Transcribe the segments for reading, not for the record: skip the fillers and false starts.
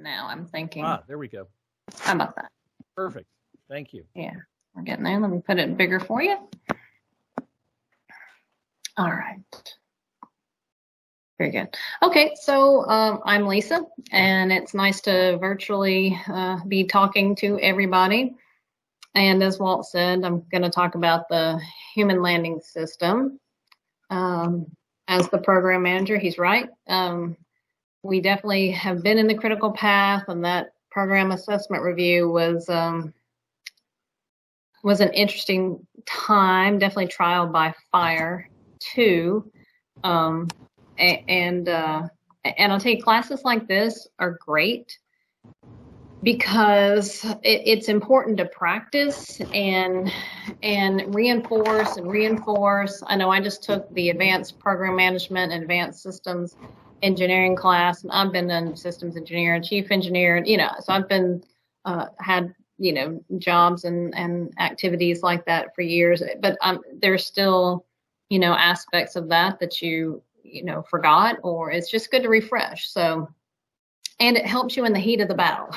now, I'm thinking. Ah, there we go. How about that? Perfect. Thank you. Yeah, we're getting there. Let me put it bigger for you. All right. Very good. Okay, so I'm Lisa, and it's nice to virtually be talking to everybody. And as Walt said, I'm going to talk about the human landing system. As the program manager, he's right. We definitely have been in the critical path, and that program assessment review was an interesting time, definitely trial by fire too. And I'll tell you, classes like this are great because it's important to practice and reinforce and reinforce. I know I just took the advanced program management and advanced systems engineering class, and I've been in systems engineer and chief engineer, and so I've been had jobs and activities like that for years, but there's still aspects of that you forgot, or it's just good to refresh. So, and it helps you in the heat of the battle,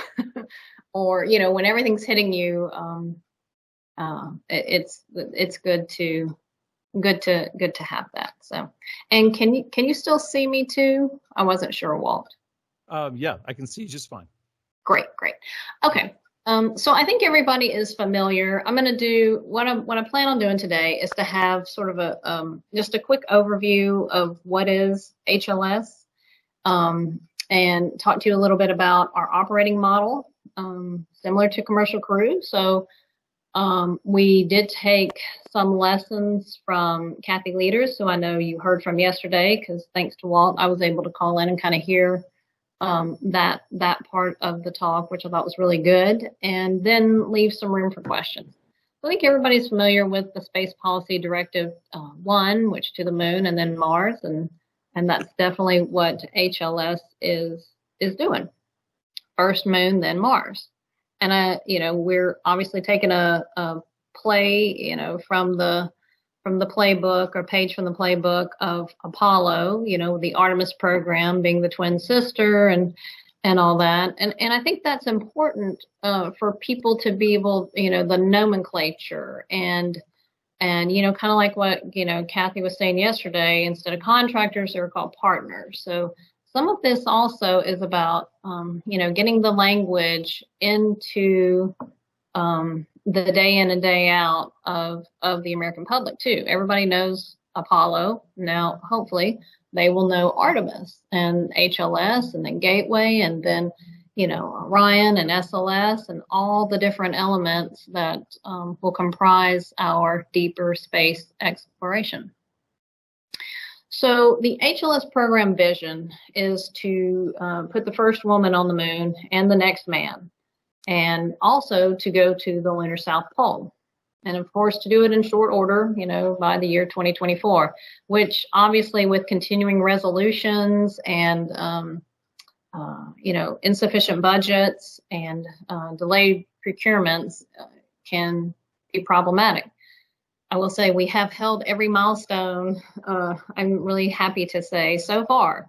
or when everything's hitting you, it's good to have that. So, and can you still see me too? I wasn't sure, Walt. Yeah, I can see you just fine. Great. Okay. So I think everybody is familiar. I'm going to do what I plan on doing today is to have sort of a just a quick overview of what is HLS, and talk to you a little bit about our operating model, similar to commercial crew. So we did take some lessons from Kathy Leaders, who I know you heard from yesterday, because thanks to Walt, I was able to call in and kind of hear that part of the talk, which I thought was really good, and then leave some room for questions. I think everybody's familiar with the Space Policy Directive 1, which to the moon and then Mars, and that's definitely what HLS is doing. First moon, then Mars. And we're obviously taking a play, from the playbook, or page from the playbook of Apollo, the Artemis program being the twin sister and all that. And I think that's important for people to be able, the nomenclature and kind of like what, Kathy was saying yesterday, instead of contractors, they were called partners. So some of this also is about, getting the language into the day in and day out of the American public too. Everybody knows Apollo. Now, hopefully they will know Artemis and HLS and then Gateway and then, Orion and SLS and all the different elements that will comprise our deeper space exploration. So the HLS program vision is to put the first woman on the moon and the next man, and also to go to the lunar South Pole. And of course, to do it in short order, by the year 2024, which obviously with continuing resolutions and, insufficient budgets and delayed procurements can be problematic. I will say we have held every milestone. I'm really happy to say so far.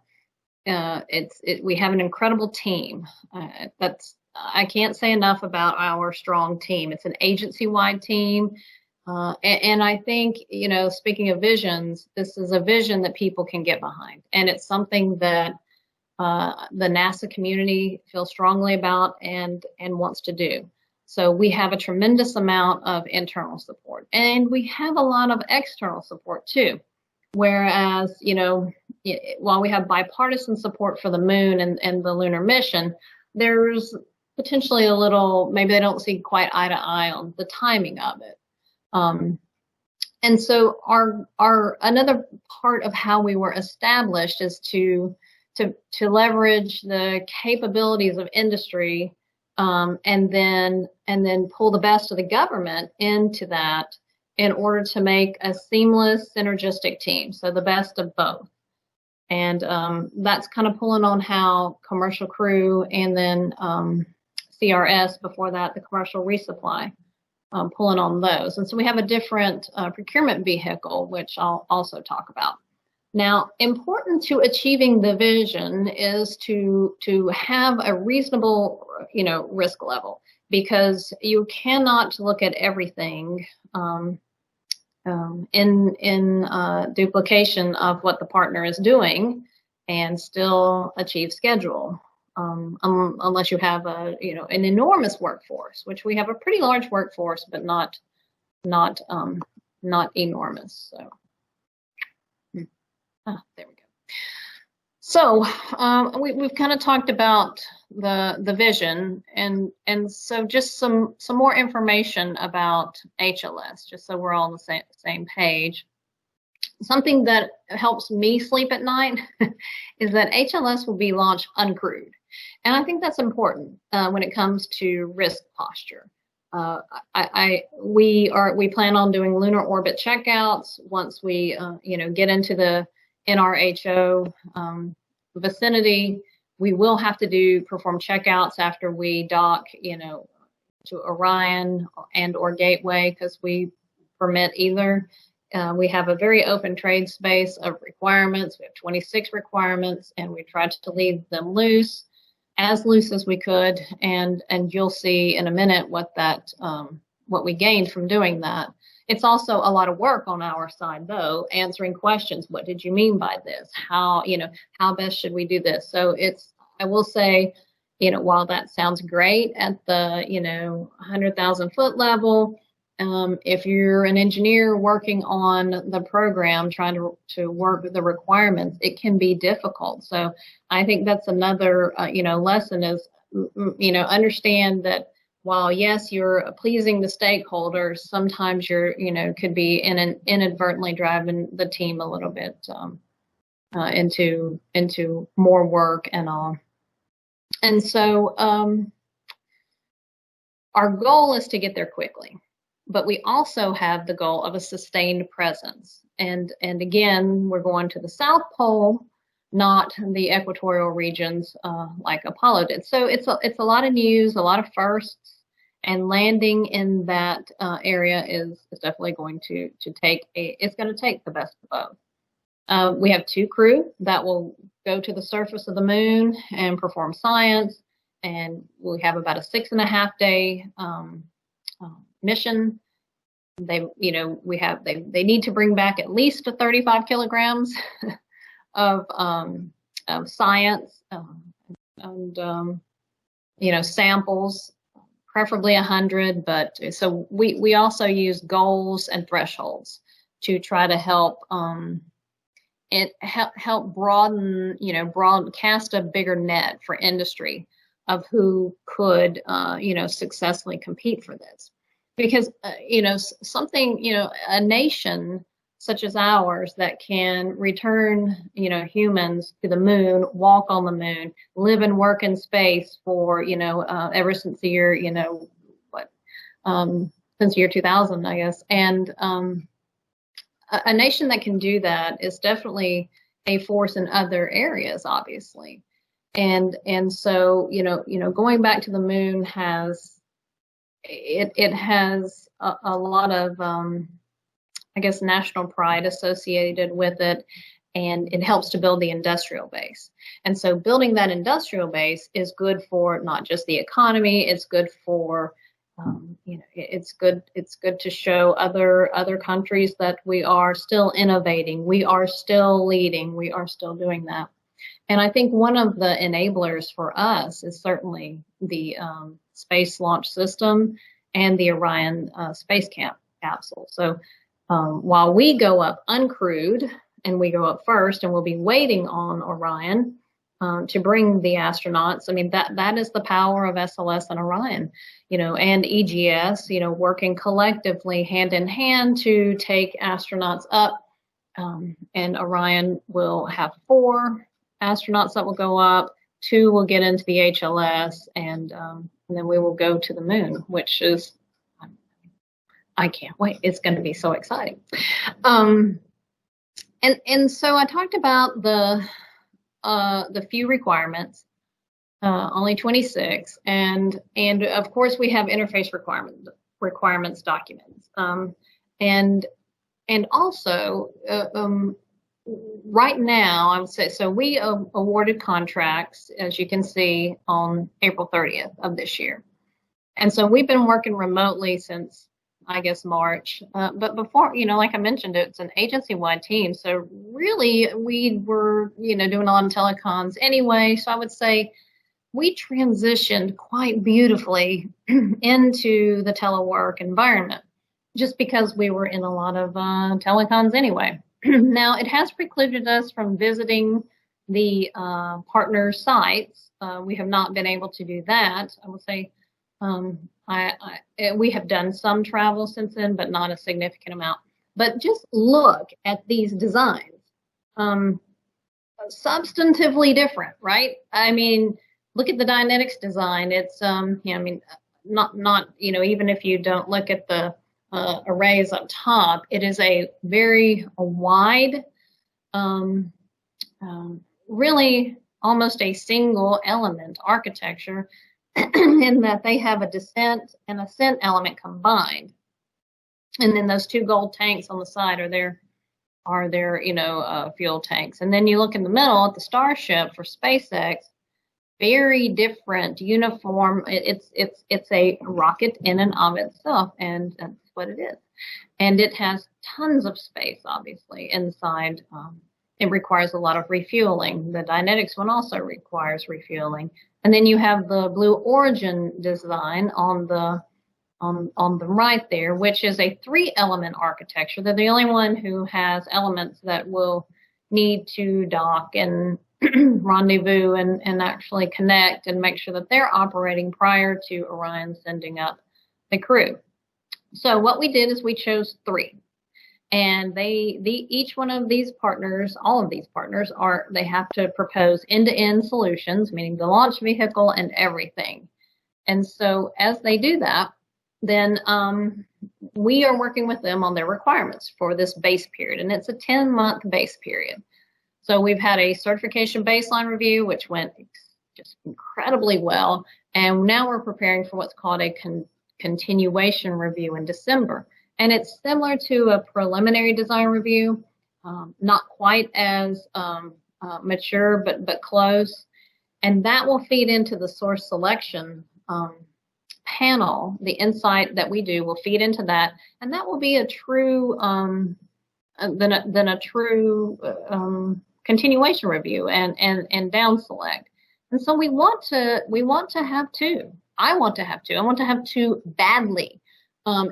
We have an incredible team. I can't say enough about our strong team. It's an agency-wide team. And I think, speaking of visions, this is a vision that people can get behind. And it's something that the NASA community feels strongly about and wants to do. So we have a tremendous amount of internal support, and we have a lot of external support too. Whereas, while we have bipartisan support for the moon and the lunar mission, there's potentially a little, maybe they don't see quite eye to eye on the timing of it. And so our another part of how we were established is to leverage the capabilities of industry, and then pull the best of the government into that in order to make a seamless, synergistic team. So the best of both. And that's kind of pulling on how commercial crew and then CRS, before that, the commercial resupply, pulling on those. And so we have a different procurement vehicle, which I'll also talk about. Now, important to achieving the vision is to have a reasonable, risk level, because you cannot look at everything in duplication of what the partner is doing and still achieve schedule, unless you have an enormous workforce, which we have a pretty large workforce, but not enormous. So. There we go. So we've kind of talked about the vision, and so just some more information about HLS, just so we're all on the same page. Something that helps me sleep at night is that HLS will be launched uncrewed, and I think that's important when it comes to risk posture. We plan on doing lunar orbit checkouts once we get into the NRHO vicinity. We will have to perform checkouts after we dock, to Orion or Gateway, because we permit either. We have a very open trade space of requirements. We have 26 requirements, and we tried to leave them loose as we could. And you'll see in a minute what we gained from doing that. It's also a lot of work on our side, though, answering questions. What did you mean by this? How best should we do this? So I will say, while that sounds great at the, 100,000 foot level, if you're an engineer working on the program, trying to work with the requirements, it can be difficult. So I think that's another, lesson is, understand that while yes, you're pleasing the stakeholders, sometimes you're, could be inadvertently driving the team a little bit into more work and all. And so our goal is to get there quickly, but we also have the goal of a sustained presence. And again, we're going to the South Pole, not the equatorial regions like Apollo did. So it's a lot of news, a lot of firsts. And landing in that area is definitely going to take the best of both. We have 2 crew that will go to the surface of the moon and perform science, and we have about a 6.5 day mission. They need to bring back at least 35 kilograms of science and samples. Preferably 100, but so we also use goals and thresholds to try to help help cast a bigger net for industry of who could successfully compete for this, because a nation such as ours that can return humans to the moon, walk on the moon, live and work in space for ever since the year since the year 2000, I guess. And a nation that can do that is definitely a force in other areas, obviously. And so going back to the moon has a lot of national pride associated with it, and it helps to build the industrial base. And so building that industrial base is good for not just the economy, it's good for it's good to show other countries that we are still innovating, we are still leading, we are still doing that. And I think one of the enablers for us is certainly the Space Launch System and the Orion space capsule. So while we go up uncrewed, and we go up first, and we'll be waiting on Orion to bring the astronauts. I mean, that is the power of SLS and Orion, and EGS, working collectively hand in hand to take astronauts up. And Orion will have 4 astronauts that will go up, 2 will get into the HLS, and then we will go to the moon, which is, I can't wait. It's going to be so exciting. And so I talked about the few requirements, only 26, and of course we have interface requirements documents, and also right now, I would say, so we awarded contracts, as you can see, on April 30th of this year. And so we've been working remotely since, I guess, March. But before, like I mentioned, it's an agency-wide team. So really, we were, doing a lot of telecoms anyway. So I would say we transitioned quite beautifully into the telework environment just because we were in a lot of telecoms anyway. Now, it has precluded us from visiting the partner sites. We have not been able to do that. I will say we have done some travel since then, but not a significant amount. But just look at these designs. Substantively different, right? I mean, look at the Dynetics design. It's, not, even if you don't look at the arrays up top, it is a very wide, really almost a single element architecture in that they have a descent and ascent element combined. And then those two gold tanks on the side are their fuel tanks. And then you look in the middle at the Starship for SpaceX, very different uniform. It's a rocket in and of itself, and that's what it is. And it has tons of space, obviously, inside. It requires a lot of refueling. The Dynetics one also requires refueling. And then you have the Blue Origin design on the right there, which is a 3-element architecture. They're the only one who has elements that will need to dock and rendezvous and actually connect and make sure that they're operating prior to Orion sending up the crew. So what we did is we chose 3. And each one of these partners, all of these partners, they have to propose end-to-end solutions, meaning the launch vehicle and everything. And so as they do that, then we are working with them on their requirements for this base period. And it's a 10-month base period. So we've had a certification baseline review, which went just incredibly well. And now we're preparing for what's called a continuation review in December. And it's similar to a preliminary design review, not quite as mature, but close. And that will feed into the source selection panel. The insight that we do will feed into that. And that will be a true, continuation review and down select. And so we want to have 2. I want to have 2. I want to have 2 badly.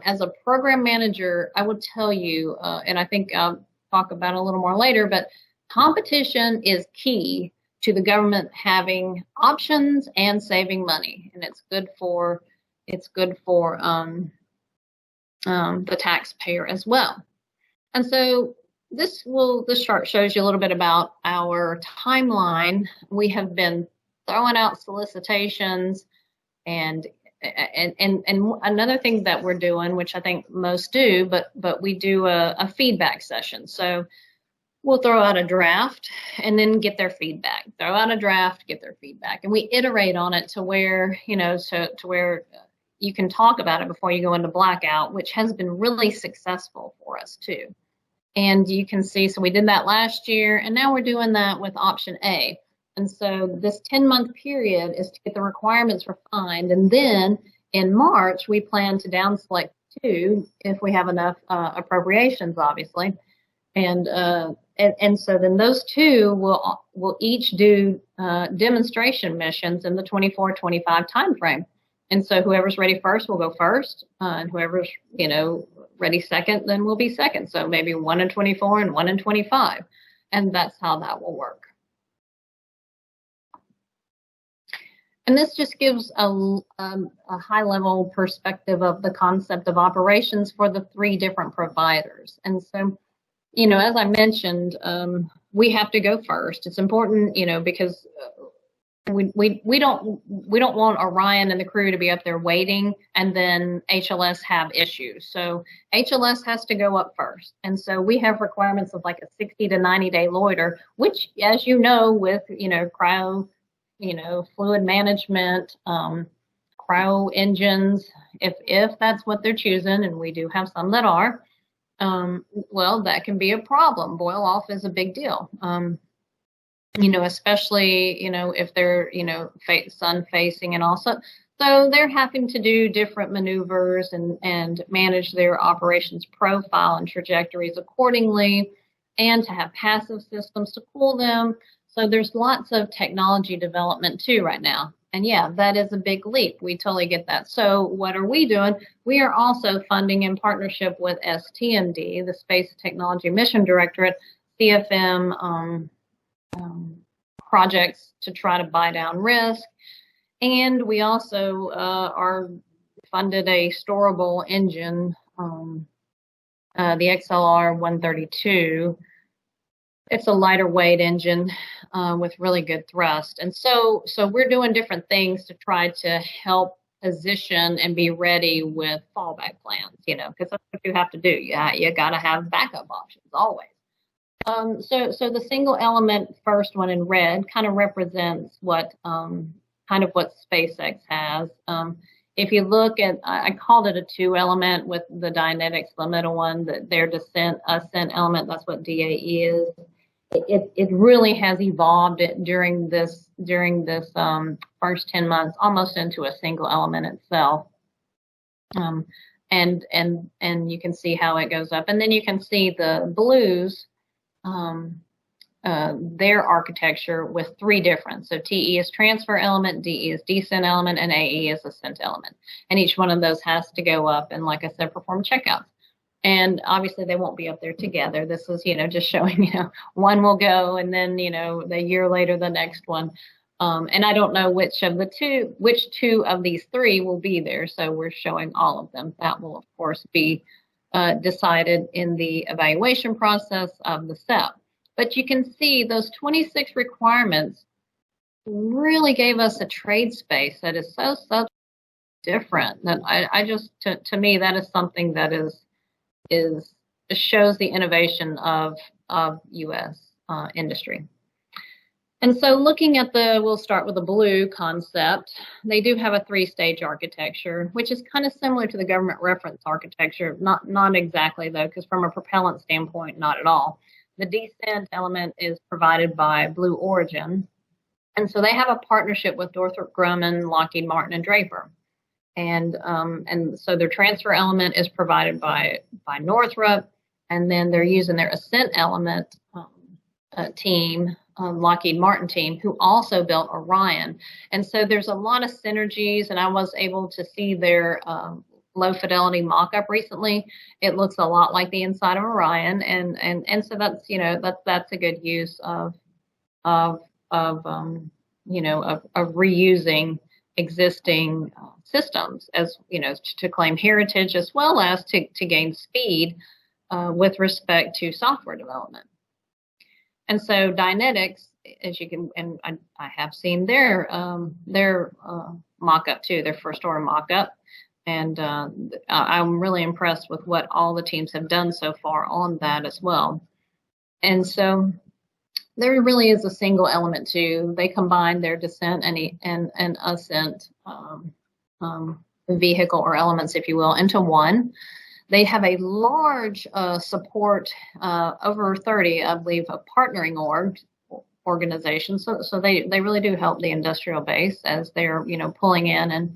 As a program manager, I would tell you, and I think I'll talk about it a little more later, but competition is key to the government having options and saving money, and it's good for the taxpayer as well. And so this chart shows you a little bit about our timeline. We have been throwing out solicitations and another thing that we're doing, which I think most do, but we do a feedback session. So we'll throw out a draft and then get their feedback. Throw out a draft, get their feedback, and we iterate on it to where to where you can talk about it before you go into blackout, which has been really successful for us too. And you can see, so we did that last year, and now we're doing that with option A. And so this 10-month period is to get the requirements refined. And then in March, we plan to down select 2 if we have enough appropriations, obviously. And so then those 2 will each do demonstration missions in the 24-25 timeframe. And so whoever's ready first will go first, and whoever's ready second, then will be second. So maybe 1 in 24 and 1 in 25, and that's how that will work. And this just gives a high-level perspective of the concept of operations for the 3 different providers. And so, as I mentioned, we have to go first. It's important, because we don't want Orion and the crew to be up there waiting and then HLS have issues. So HLS has to go up first. And so we have requirements of like a 60 to 90 day loiter, which, as you know, with, cryo, fluid management, cryo engines, if that's what they're choosing, and we do have some that are, Well, that can be a problem. Boil off is a big deal. Especially, if they're, sun facing and also, so they're having to do different maneuvers and manage their operations profile and trajectories accordingly, and to have passive systems to cool them. So there's lots of technology development too right now. And yeah, that is a big leap. We totally get that. So what are we doing? We are also funding in partnership with STMD, the Space Technology Mission Directorate, CFM, projects to try to buy down risk. And we also are funded a storable engine, the XLR 132. It's a lighter weight engine with really good thrust. And so we're doing different things to try to help position and be ready with fallback plans, because that's what you have to do. You got to have backup options always. So the single element first one in red kind of represents what SpaceX has. If you look at, I called it a 2 element with the Dynetics, the middle one, their ascent element. That's what DAE is. It really has evolved during this first 10 months almost into a single element itself. And you can see how it goes up, and then you can see the blues. Their architecture with 3 different. So TE is transfer element, DE is descent element, and AE is ascent element. And each one of those has to go up and, like I said, perform checkouts. And obviously they won't be up there together. This is, just showing, one will go and then, the year later, the next one. And I don't know which two of these 3 will be there. So we're showing all of them. That will, of course, be decided in the evaluation process of the SEP. But you can see those 26 requirements really gave us a trade space that is so different. That I just, to me, that is something that shows the innovation of U.S. Industry. And so looking at we'll start with the blue concept. They do have a 3-stage architecture, which is kind of similar to the government reference architecture. Not exactly, though, because from a propellant standpoint, not at all. The descent element is provided by Blue Origin. And so they have a partnership with Northrop Grumman, Lockheed Martin, and Draper. And so their transfer element is provided by Northrop, and then they're using their ascent element team, Lockheed Martin team, who also built Orion. And so there's a lot of synergies, and I was able to see their low fidelity mock-up recently. It looks a lot like the inside of Orion, and so that's that's a good use of reusing existing systems, as to claim heritage as well as to gain speed with respect to software development. And so Dynetics, as you can, and I have seen their mock-up too, their first order mock-up. And I'm really impressed with what all the teams have done so far on that as well. And so there really is a single element too. They combine their descent and ascent vehicle or elements, if you will, into one. They have a large support, over 30, I believe, of partnering organizations. So they really do help the industrial base as they're pulling in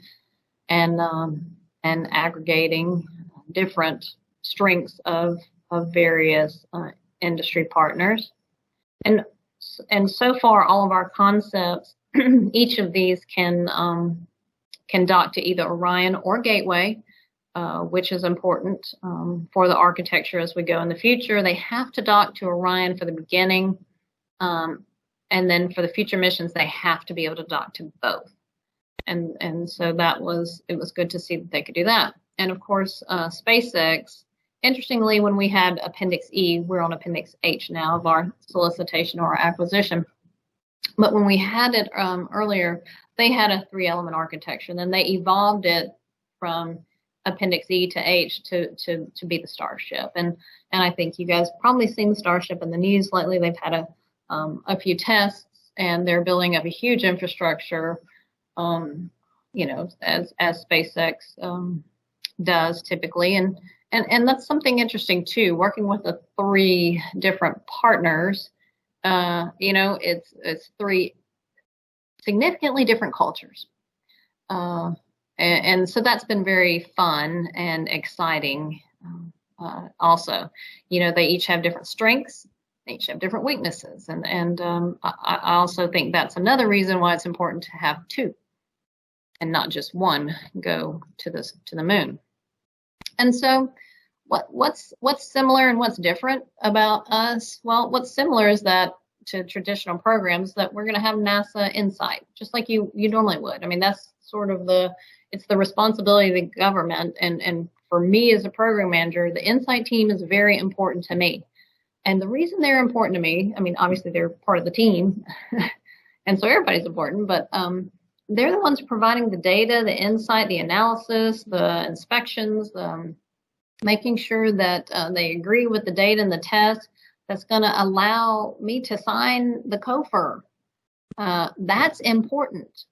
and aggregating different strengths of various industry partners. And so far, all of our concepts, each of these can dock to either Orion or Gateway, which is important for the architecture as we go in the future. They have to dock to Orion for the beginning, and then for the future missions, they have to be able to dock to both. And so it was good to see that they could do that. And of course, SpaceX. Interestingly, when we had Appendix E, we're on Appendix H now of our solicitation or acquisition. But when we had it earlier, they had a 3-element architecture. And then they evolved it from Appendix E to H to be the Starship. And I think you guys probably seen the Starship in the news lately. They've had a few tests, and they're building up a huge infrastructure, as SpaceX does typically. And that's something interesting too, working with the three different partners. It's three significantly different cultures. And so that's been very fun and exciting. Also, they each have different strengths, they each have different weaknesses, and I also think that's another reason why it's important to have two, and not just one go to the moon. And so, what's similar and what's different about us? Well, what's similar is that to traditional programs that we're going to have NASA Insight, just like you normally would. I mean, that's sort of it's the responsibility of the government, and for me as a program manager, the Insight team is very important to me. And the reason they're important to me, I mean, obviously they're part of the team, and so everybody's important, but they're the ones providing the data, the insight, the analysis, the inspections, making sure that they agree with the data and the test that's going to allow me to sign the COFR. That's important.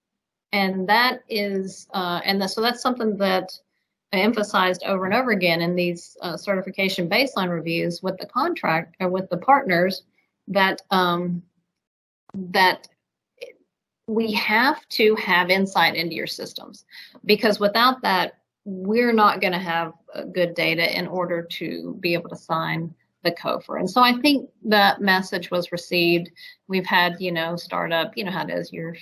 And that is, so that's something that I emphasized over and over again in these certification baseline reviews with the contract or with the partners, that that we have to have insight into your systems, because without that, we're not going to have good data in order to be able to sign the COFR. And so I think that message was received. We've had, startup, how it is, your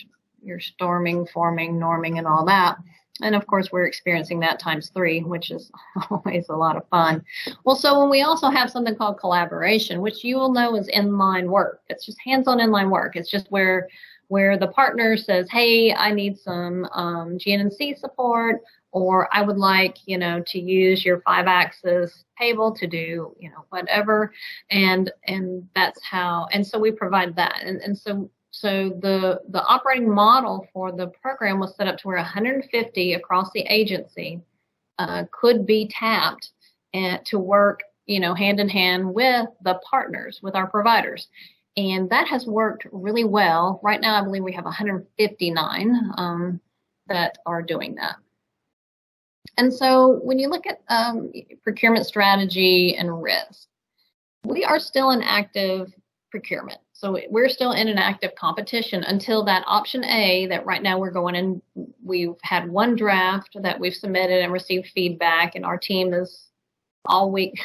storming, forming, norming, and all that. And of course, we're experiencing that times 3, which is always a lot of fun. Well, so when we also have something called collaboration, which you will know is inline work. It's just hands-on inline work. It's just where the partner says, hey, I need some GNC support, or I would like, to use your 5-axis table to do, whatever. And that's how, and so we provide that. And so the operating model for the program was set up to where 150 across the agency could be tapped to work, hand in hand with the partners, with our providers. And that has worked really well. Right now, I believe we have 159 that are doing that. And so when you look at procurement strategy and risk, we are still in active procurement. So we're still in an active competition until that option A that right now we're going in. We've had one draft that we've submitted and received feedback, and our team is all week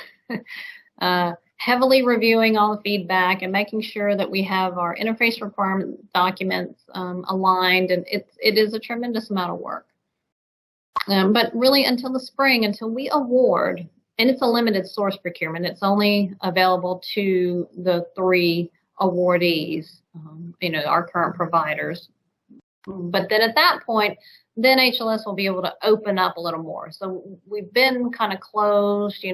heavily reviewing all the feedback and making sure that we have our interface requirement documents aligned. And it is a tremendous amount of work. But really until the spring, until we award, and it's a limited source procurement, it's only available to the 3 awardees, our current providers. But then at that point, then HLS will be able to open up a little more. So we've been kind of closed,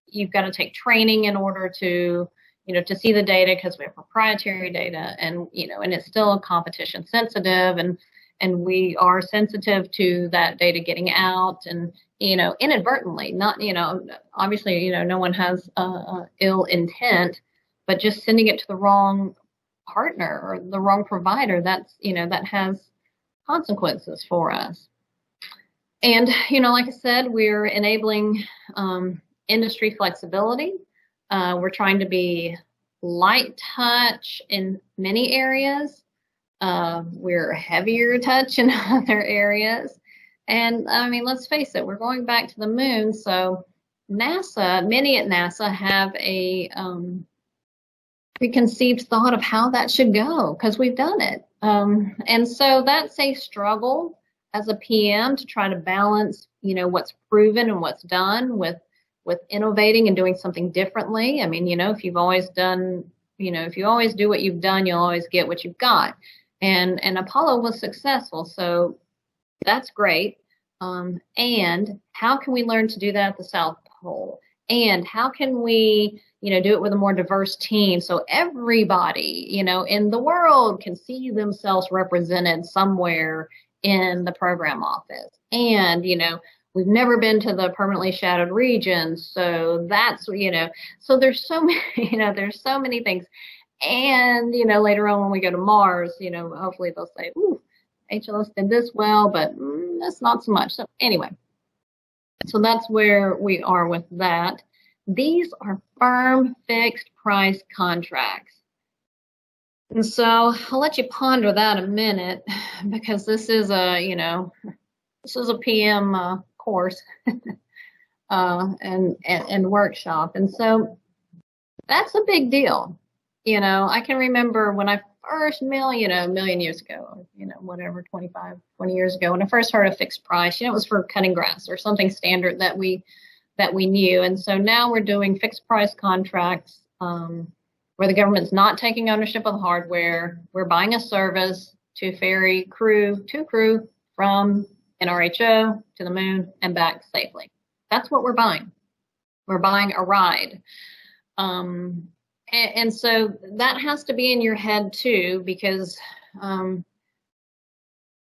you've got to take training in order to, to see the data, because we have proprietary data, and, and it's still competition sensitive, and we are sensitive to that data getting out, and, inadvertently, not, obviously, no one has ill intent, but just sending it to the wrong partner or the wrong provider, that's, that has consequences for us. And, like I said, we're enabling industry flexibility. We're trying to be light touch in many areas. We're heavier touch in other areas. And I mean, let's face it, we're going back to the moon. So many at NASA have a preconceived thought of how that should go, because we've done it. And so that's a struggle as a PM to try to balance, what's proven and what's done with innovating and doing something differently. I mean, if you've always done, if you always do what you've done, you'll always get what you've got. And Apollo was successful, so that's great. And how can we learn to do that at the South Pole? And how can we, do it with a more diverse team, so everybody, in the world can see themselves represented somewhere in the program office? And, we've never been to the permanently shadowed region, so that's, so there's so many, there's so many things. And, later on when we go to Mars, hopefully they'll say, ooh, HLS did this well, but that's not so much. So anyway, So that's where we are with that. These are firm fixed price contracts. And so I'll let you ponder that a minute because this is a PM course and workshop. And so that's a big deal. I can remember when I first a million years ago, whatever, 20 years ago, when I first heard of fixed price, it was for cutting grass or something standard that we knew. And so now we're doing fixed price contracts where the government's not taking ownership of the hardware. We're buying a service to ferry crew from NRHO to the moon and back safely. That's what we're buying. We're buying a ride. And so that has to be in your head too, because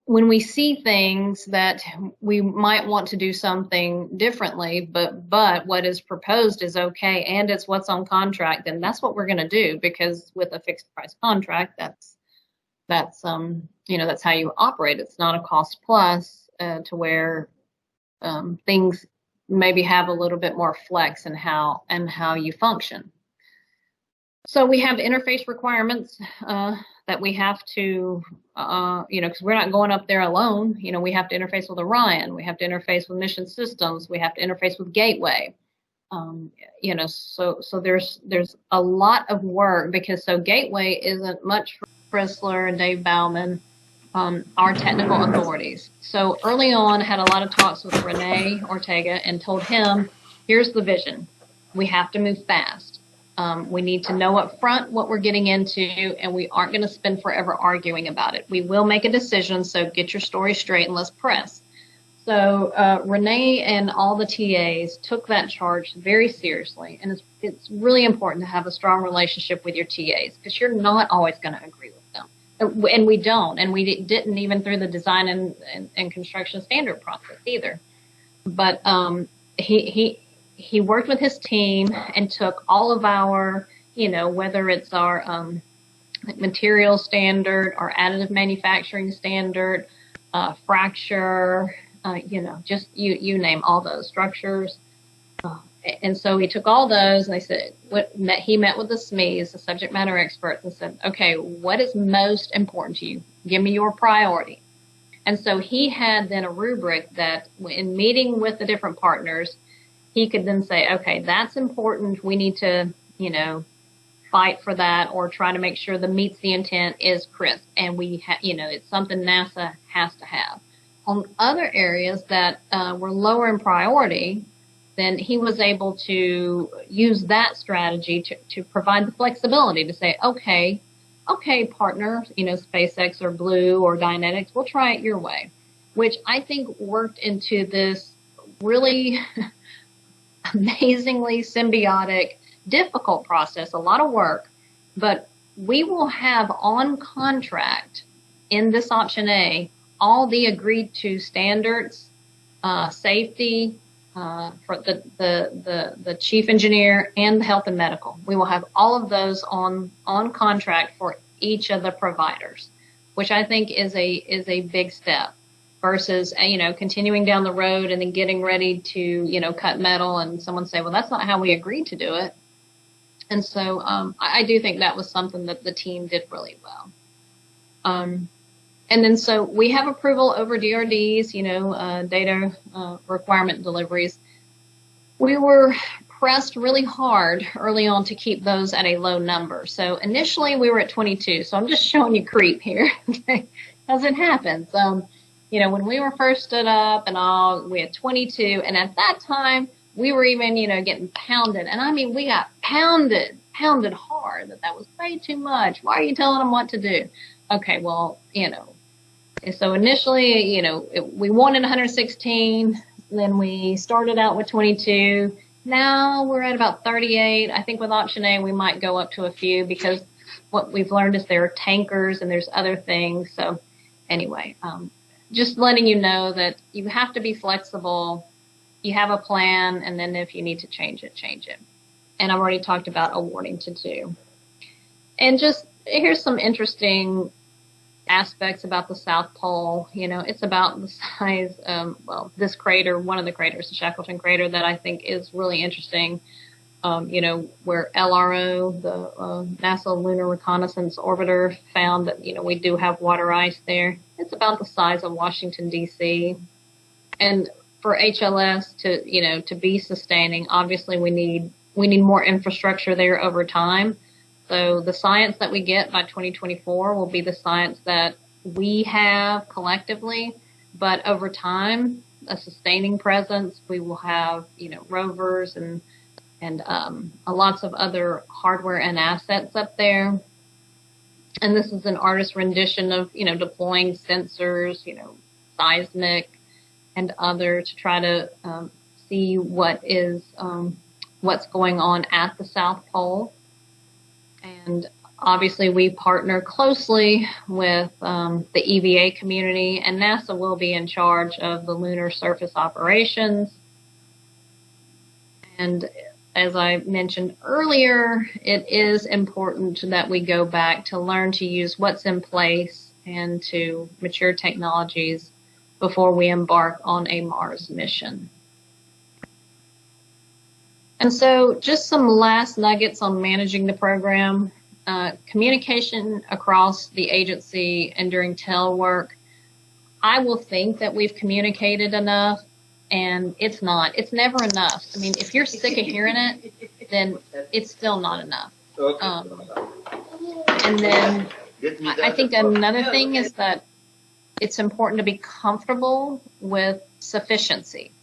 when we see things that we might want to do something differently, but what is proposed is okay and it's what's on contract, then that's what we're going to do, because with a fixed price contract, that's how you operate. It's not a cost plus to where things maybe have a little bit more flex in how you function. So we have interface requirements that we have to, because we're not going up there alone. We have to interface with Orion. We have to interface with Mission Systems. We have to interface with Gateway. So there's a lot of work, because Gateway isn't much for Chrysler and Dave Bauman, our technical authorities. So early on, I had a lot of talks with Rene Ortega and told him, here's the vision. We have to move fast. We need to know up front what we're getting into, and we aren't going to spend forever arguing about it. We will make a decision, so get your story straight and let's press. So Renee and all the TAs took that charge very seriously, and it's really important to have a strong relationship with your TAs, because you're not always going to agree with them. And we don't, and we didn't even through the design and construction standard process either. But he worked with his team and took all of our, whether it's our material standard, our additive manufacturing standard, fracture, just you name all those structures. And so he took all those, and they said, he met with the SMEs, the subject matter experts, and said, okay, what is most important to you? Give me your priority. And so he had then a rubric that in meeting with the different partners, he could then say, okay, that's important. We need to, fight for that, or try to make sure the meets the intent is crisp. And it's something NASA has to have. On other areas that were lower in priority, then he was able to use that strategy to provide the flexibility to say, okay, partner, SpaceX or Blue or Dynetics, we'll try it your way, which I think worked into this really amazingly symbiotic, difficult process, a lot of work, but we will have on contract in this option A all the agreed to standards, safety, for the chief engineer and the health and medical. We will have all of those on contract for each of the providers, which I think is a big step versus, continuing down the road and then getting ready to, cut metal and someone say, well, that's not how we agreed to do it. And so, I do think that was something that the team did really well. And then so we have approval over DRDs, data requirement deliveries. We were pressed really hard early on to keep those at a low number. So initially we were at 22. So I'm just showing you creep here, okay, as it happens. When we were first stood up and all, we had 22. And at that time, we were even, getting pounded. And I mean, we got pounded hard that was way too much. Why are you telling them what to do? Okay, well, so initially, we wanted 116, then we started out with 22. Now we're at about 38. I think with option A, we might go up to a few, because what we've learned is there are tankers and there's other things. So anyway, just letting you know that you have to be flexible. You have a plan, and then if you need to change it, change it. And I've already talked about awarding to 2. And just here's some interesting aspects about the South Pole. It's about the size, this crater, one of the craters, the Shackleton crater, that I think is really interesting. Where LRO, the NASA Lunar Reconnaissance Orbiter, found that, we do have water ice there. It's about the size of Washington, D.C. And for HLS to be sustaining, obviously we need more infrastructure there over time. So the science that we get by 2024 will be the science that we have collectively, but over time, a sustaining presence. We will have, rovers and lots of other hardware and assets up there. And this is an artist rendition of, deploying sensors, seismic and other, to try to see what's going on at the South Pole. And obviously we partner closely with the EVA community, and NASA will be in charge of the lunar surface operations. And as I mentioned earlier, it is important that we go back to learn to use what's in place and to mature technologies before we embark on a Mars mission. And so just some last nuggets on managing the program. Communication across the agency and during telework. I will think that we've communicated enough, and it's not. It's never enough. I mean, if you're sick of hearing it, then it's still not enough. And then I think another thing is that it's important to be comfortable with sufficiency.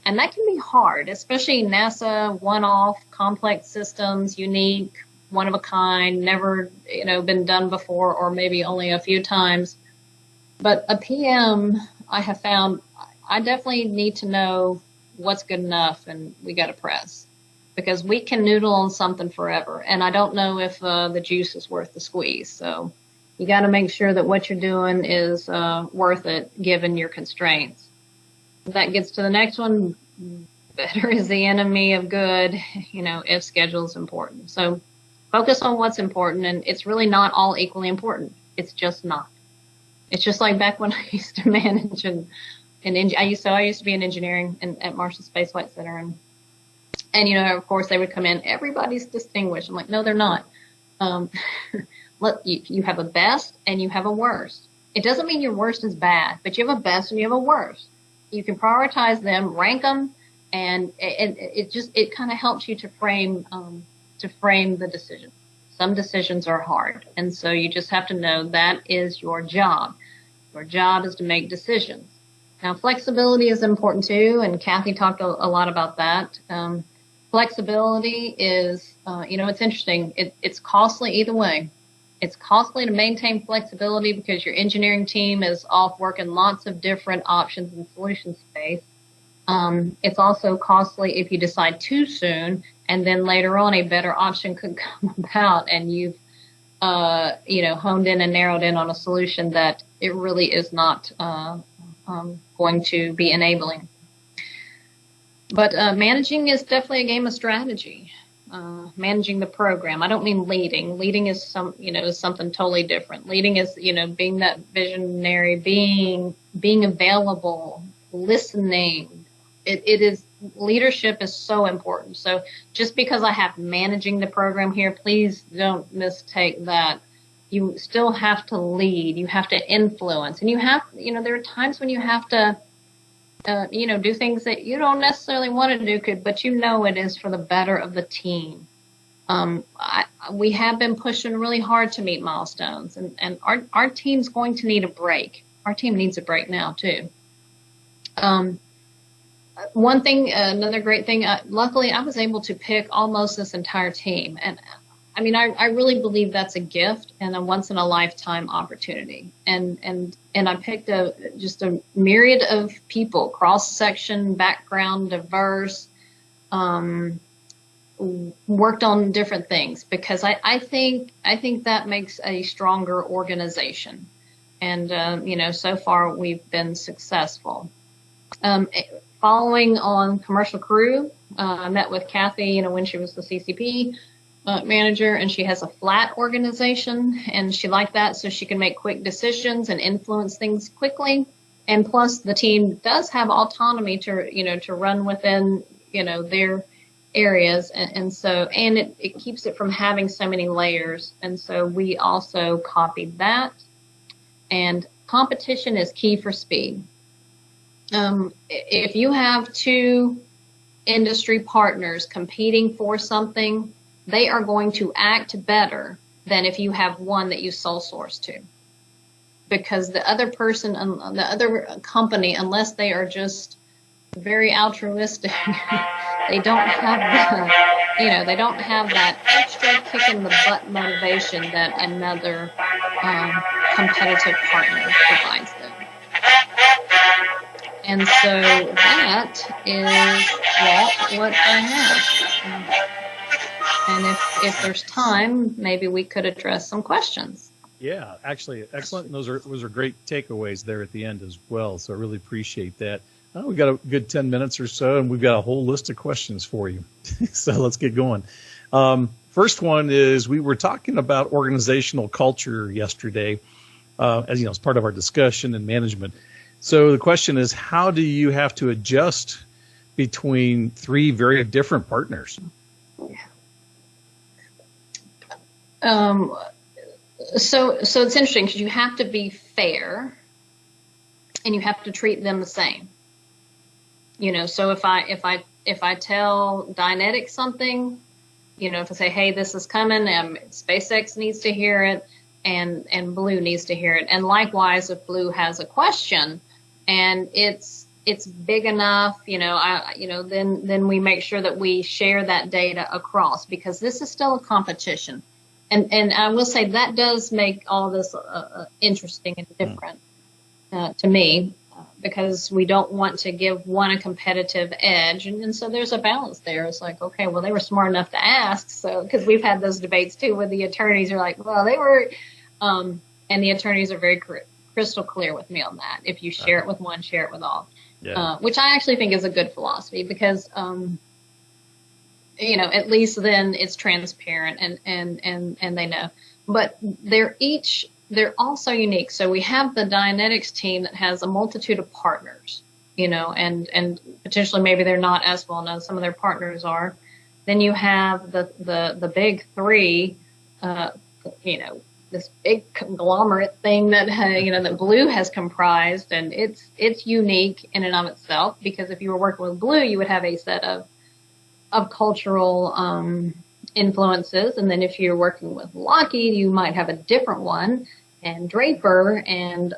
And that can be hard, especially NASA, one-off, complex systems, unique, one of a kind, never, been done before, or maybe only a few times. But a PM, I have found, I definitely need to know what's good enough, and we got to press, because we can noodle on something forever. And I don't know if the juice is worth the squeeze. So you got to make sure that what you're doing is worth it, given your constraints. That gets to the next one. Better is the enemy of good, if schedule is important. So focus on what's important, and it's really not all equally important. It's just not. It's just like back when I used to manage I used to be in engineering at Marshall Space Flight Center, and of course they would come in, everybody's distinguished. I'm like, no, they're not. You have a best and you have a worst. It doesn't mean your worst is bad, but you have a best and you have a worst. You can prioritize them, rank them, and it kind of helps you to frame the decision. Some decisions are hard, and so you just have to know that is your job. Your job is to make decisions. Now, flexibility is important too, and Kathy talked a lot about that. Flexibility is, it's interesting. It's costly either way. It's costly to maintain flexibility because your engineering team is off working lots of different options in solution space. It's also costly if you decide too soon, and then later on a better option could come about, and you've, honed in and narrowed in on a solution that it really is not going to be enabling. But managing is definitely a game of strategy. Managing the program. I don't mean leading. Leading is is something totally different. Leading is, being that visionary, being available, listening. Leadership is so important. So just because I have managing the program here, please don't mistake that. You still have to lead. You have to influence, and you have, there are times when you have to, do things that you don't necessarily want to do, but it is for the better of the team. We have been pushing really hard to meet milestones, and our team's going to need a break. Our team needs a break now too. One thing, another great thing, luckily I was able to pick almost this entire team. And I mean, I really believe that's a gift and a once in a lifetime opportunity. And I picked just a myriad of people, cross section, background, diverse, worked on different things, because I think that makes a stronger organization. And, so far we've been successful. Following on commercial crew, I met with Kathy, when she was the CCP. manager, and she has a flat organization, and she liked that so she can make quick decisions and influence things quickly. And plus, the team does have autonomy to run within their areas, and so it keeps it from having so many layers. And so we also copied that. And competition is key for speed. If you have two industry partners competing for something, they are going to act better than if you have one that you sole source to. Because the other person, the other company, unless they are just very altruistic, they don't have they don't have that extra kick in the butt motivation that another competitive partner provides them. And so that is what I have. And if there's time, maybe we could address some questions. Yeah, actually, excellent. And those are great takeaways there at the end as well. So I really appreciate that. We've got a good 10 minutes or so, and we've got a whole list of questions for you. So let's get going. First one is, we were talking about organizational culture yesterday, as part of our discussion and management. So the question is, how do you have to adjust between three very different partners? So it's interesting because you have to be fair, and you have to treat them the same. So if I tell Dynetics something, if I say, hey, this is coming, SpaceX needs to hear it, and Blue needs to hear it, and likewise, if Blue has a question, and it's big enough, then we make sure that we share that data across, because this is still a competition. And I will say that does make all this interesting and different to me, because we don't want to give one a competitive edge. And so there's a balance there. It's like, okay, well, they were smart enough to ask. So, because we've had those debates too, where the attorneys are like, well, they were, and the attorneys are very crystal clear with me on that. If you share it with one, share it with all, which I actually think is a good philosophy, because, at least then it's transparent and they know. But they're also unique. So we have the Dynetics team that has a multitude of partners, and potentially maybe they're not as well known. Some of their partners are. Then you have the big three, this big conglomerate thing that that Blue has comprised, and it's unique in and of itself, because if you were working with Blue, you would have a set of cultural influences, and then if you're working with Lockheed, you might have a different one, and Draper and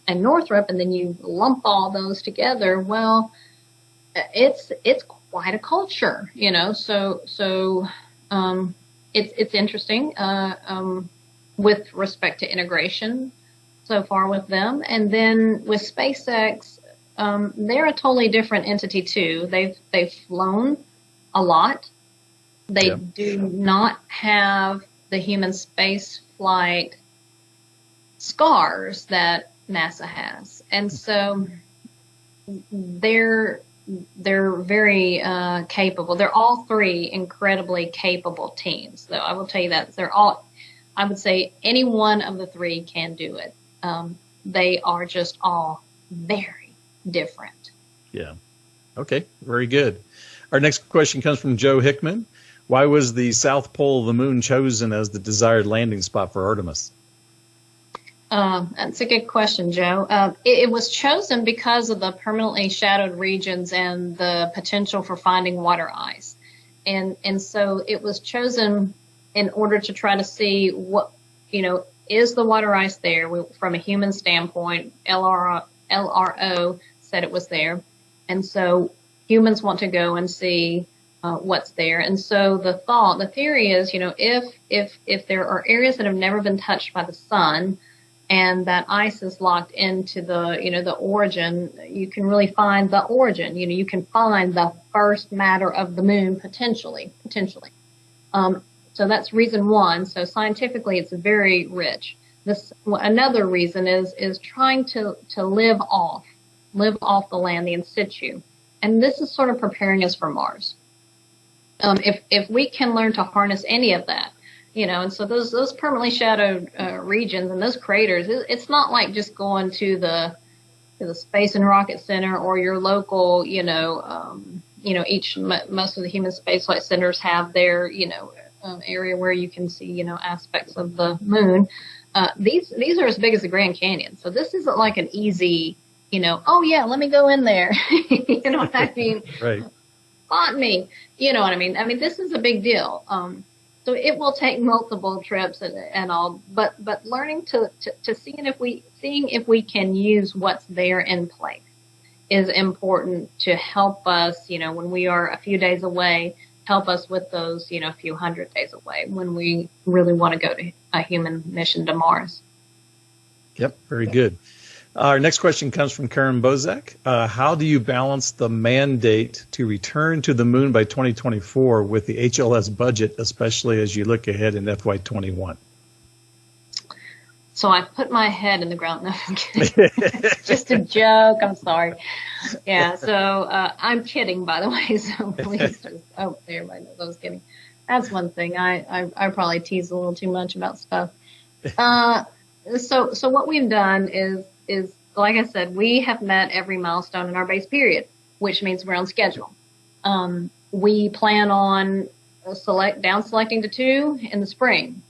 Northrop, and then you lump all those together. Well, it's quite a culture, So it's interesting with respect to integration so far with them, and then with SpaceX, they're a totally different entity too. They've flown a lot. They do not have the human space flight scars that NASA has, and so they're very capable. They're all three incredibly capable teams, though. I will tell you that I would say any one of the three can do it. They are just all very different. Yeah. Okay. Very good. Our next question comes from Joe Hickman. Why was the south pole of the moon chosen as the desired landing spot for Artemis? That's a good question, Joe. It was chosen because of the permanently shadowed regions and the potential for finding water ice. And so it was chosen in order to try to see what, is the water ice there? From a human standpoint, LRO said it was there. And so humans want to go and see what's there. And so the theory is, if there are areas that have never been touched by the sun, and that ice is locked into the origin, you can really find the origin. You can find the first matter of the moon potentially. So that's reason one. So scientifically, it's very rich. Another reason is trying to live off the land, the in situ. And this is sort of preparing us for Mars. if we can learn to harness any of that, and so those permanently shadowed regions and those craters, it's not like just going to the Space and Rocket Center or your local, most of the human spaceflight centers have their, area where you can see, aspects of the moon. These are as big as the Grand Canyon. So this isn't like an easy, oh yeah, let me go in there. You know what I mean? Right. Spot me. You know what I mean? I mean, this is a big deal. So it will take multiple trips and all, but learning to seeing if we can use what's there in place is important to help us, when we are a few days away, help us with those, a few hundred days away when we really want to go to a human mission to Mars. Yep, very good. Our next question comes from Karen Bozak. How do you balance the mandate to return to the moon by 2024 with the HLS budget, especially as you look ahead in FY21? So I put my head in the ground. No, I'm kidding. Just a joke. I'm sorry. Yeah. So I'm kidding, by the way. So please, everybody knows I was kidding. That's one thing. I probably tease a little too much about stuff. So what we've done is like I said, we have met every milestone in our base period, which means we're on schedule. We plan on down selecting to 2 in the spring.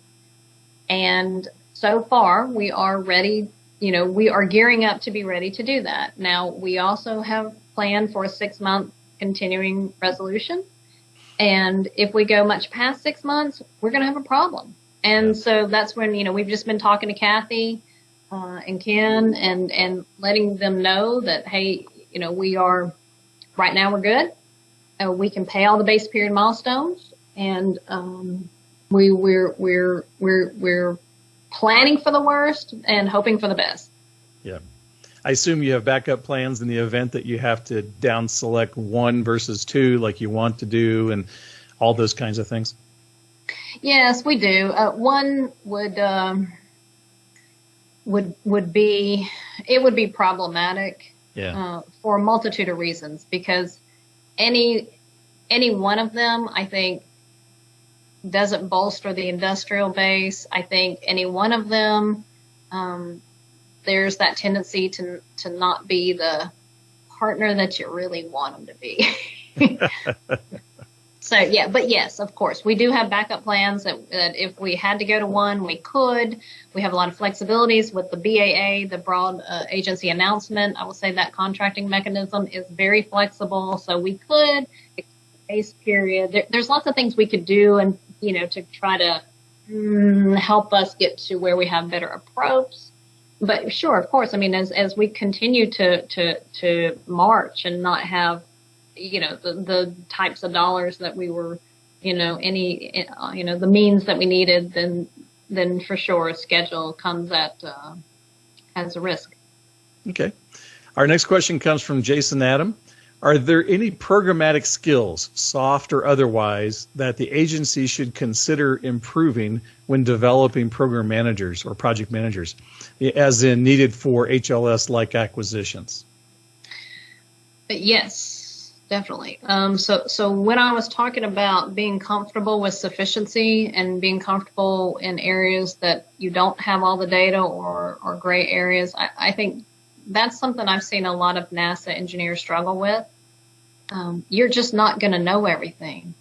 And so far we are ready, we are gearing up to be ready to do that. Now we also have planned for a 6-month continuing resolution. And if we go much past 6 months, we're going to have a problem. And so that's when, we've just been talking to Kathy, and Ken and letting them know that, hey, we are, right now we're good. We can pay all the base period milestones, and we're planning for the worst and hoping for the best. Yeah. I assume you have backup plans in the event that you have to down select 1 versus 2 like you want to do and all those kinds of things. Yes, we do. One would be problematic for a multitude of reasons, because any one of them, I think, doesn't bolster the industrial base. I think any one of them, there's that tendency to not be the partner that you really want them to be. So yeah, but yes, of course, we do have backup plans that if we had to go to 1, we could. We have a lot of flexibilities with the BAA, the broad agency announcement. I will say that contracting mechanism is very flexible, so we could base period. There's lots of things we could do, and to try to help us get to where we have better approach. But sure, of course, I mean, as we continue to march and not have the types of dollars that we were, the means that we needed, then for sure a schedule comes as a risk. Okay. Our next question comes from Jason Adam. Are there any programmatic skills, soft or otherwise, that the agency should consider improving when developing program managers or project managers, as in needed for HLS-like acquisitions? Yes, definitely. So when I was talking about being comfortable with sufficiency and being comfortable in areas that you don't have all the data or gray areas, I think that's something I've seen a lot of NASA engineers struggle with. You're just not going to know everything.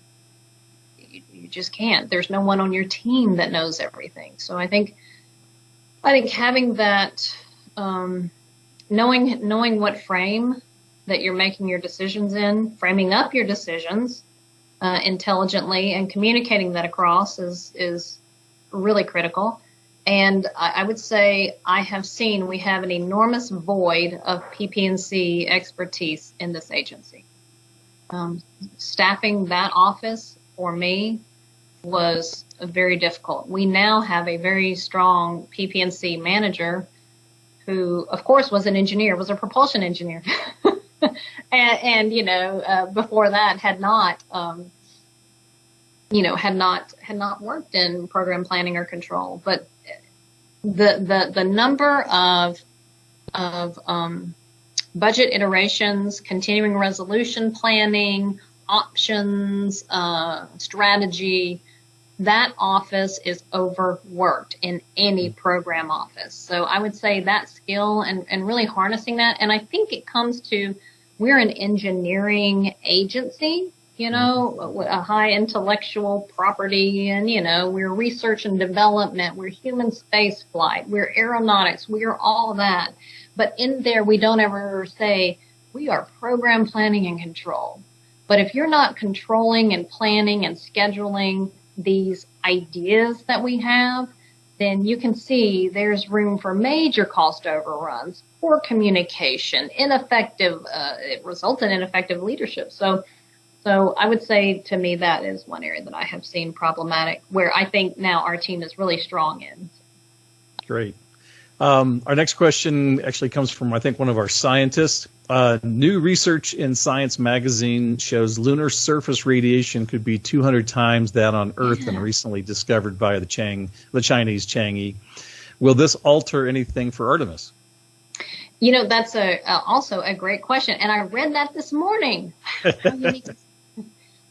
You just can't. There's no one on your team that knows everything. So I think having that, knowing what frame that you're making your decisions in, framing up your decisions intelligently, and communicating that across is really critical. And I would say we have an enormous void of PP&C expertise in this agency. Staffing that office for me was very difficult. We now have a very strong PP&C manager who, of course, was an engineer, was a propulsion engineer. and before that had not worked in program planning or control. But the number of budget iterations, continuing resolution planning, options, strategy. That office is overworked in any program office. So I would say that skill and really harnessing that. And I think it comes to, we're an engineering agency, you know, a high intellectual property, and, you know, we're research and development, we're human space flight, we're aeronautics, we are all that. But in there, we don't ever say we are program planning and control. But if you're not controlling and planning and scheduling these ideas that we have, then you can see there's room for major cost overruns, poor communication, ineffective, it results in ineffective leadership. So I would say, to me, that is one area that I have seen problematic, where I think now our team is really strong in. Great. Our next question actually comes from, I think, one of our scientists. New research in Science magazine shows lunar surface radiation could be 200 times that on Earth, and recently discovered by the Chinese Chang'e. Will this alter anything for Artemis? You know, that's also a great question, and I read that this morning.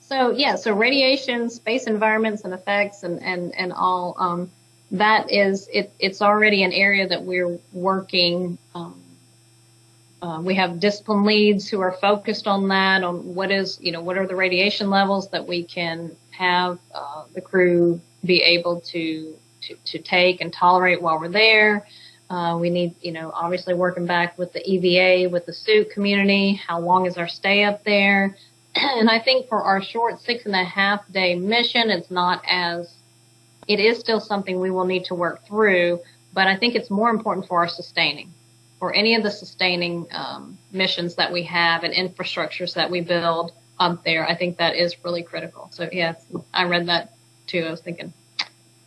So radiation, space environments and effects, and all. That is, it's already an area that we're working. We have discipline leads who are focused on that, on what are the radiation levels that we can have the crew be able to take and tolerate while we're there. We need, obviously working back with the EVA, with the suit community. How long is our stay up there? And I think for our short 6.5 day mission, it is still something we will need to work through, but I think it's more important for our sustaining, for any of the sustaining missions that we have and infrastructures that we build up there. I think that is really critical. So yes, I read that too. I was thinking,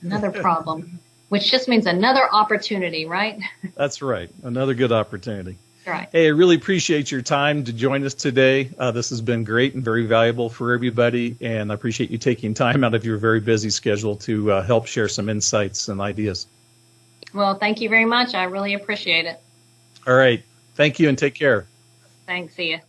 another problem, which just means another opportunity, right? That's right. Another good opportunity. Right. Hey, I really appreciate your time to join us today. This has been great and very valuable for everybody, and I appreciate you taking time out of your very busy schedule to help share some insights and ideas. Well, thank you very much. I really appreciate it. All right. Thank you, and take care. Thanks. See you.